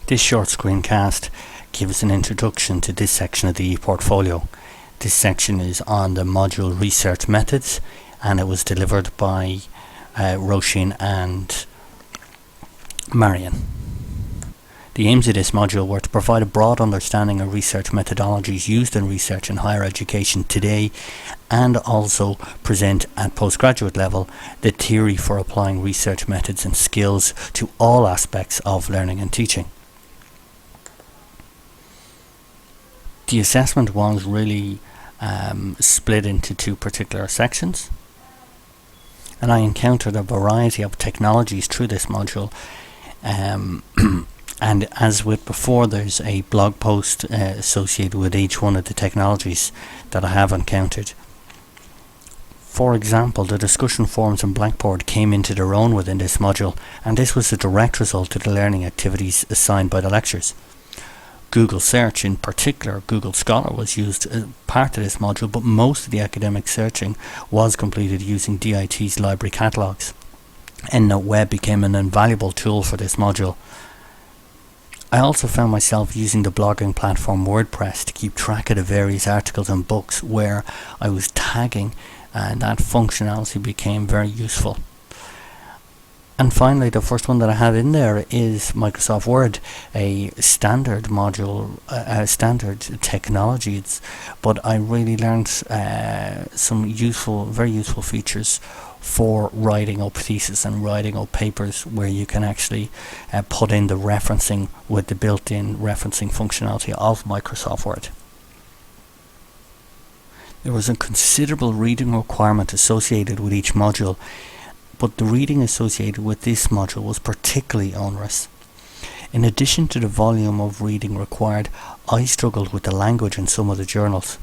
This short screencast gives an introduction to this section of the ePortfolio. This section is on the module Research Methods, and it was delivered by Roisin and Marion. The aims of this module were to provide a broad understanding of research methodologies used in research in higher education today, and also present at postgraduate level the theory for applying research methods and skills to all aspects of learning and teaching. The assessment was really split into two particular sections, and I encountered a variety of technologies through this module. And as with before, there's a blog post associated with each one of the technologies that I have encountered. For example, the discussion forums and Blackboard came into their own within this module, and this was a direct result of the learning activities assigned by the lectures. Google Search, in particular Google Scholar, was used as part of this module, but most of the academic searching was completed using DIT's library catalogues. EndNote Web became an invaluable tool for this module. I also found myself using the blogging platform WordPress to keep track of the various articles and books where I was tagging, and that functionality became very useful. And finally, the first one that I have in there is Microsoft Word, a standard module, a standard technology. But I really learned some very useful features for writing up thesis and writing up papers, where you can actually put in the referencing with the built-in referencing functionality of Microsoft Word. There was a considerable reading requirement associated with each module, but the reading associated with this module was particularly onerous. In addition to the volume of reading required, I struggled with the language in some of the journals.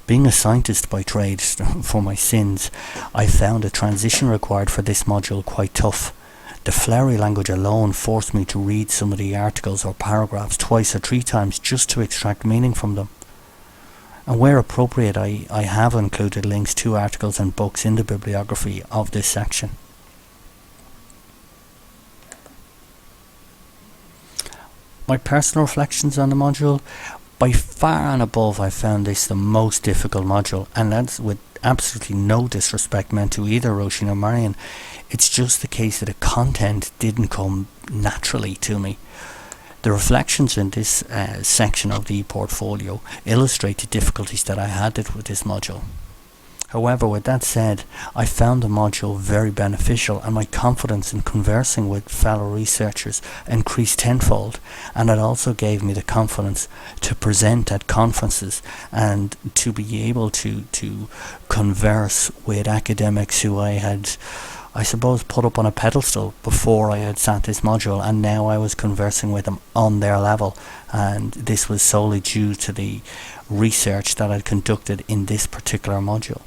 Being a scientist by trade, for my sins, I found the transition required for this module quite tough. The flowery language alone forced me to read some of the articles or paragraphs twice or three times just to extract meaning from them. And where appropriate, I have included links to articles and books in the bibliography of this section. My personal reflections on the module: by far and above, I found this the most difficult module, and that's with absolutely no disrespect meant to either Roisin or Marion. It's just the case that the content didn't come naturally to me. The reflections in this section of the ePortfolio illustrate the difficulties that I had with this module. However, with that said, I found the module very beneficial, and my confidence in conversing with fellow researchers increased tenfold, and it also gave me the confidence to present at conferences and to be able to converse with academics who I had, I suppose, put up on a pedestal before I had sat this module, and now I was conversing with them on their level, and this was solely due to the research that I'd conducted in this particular module.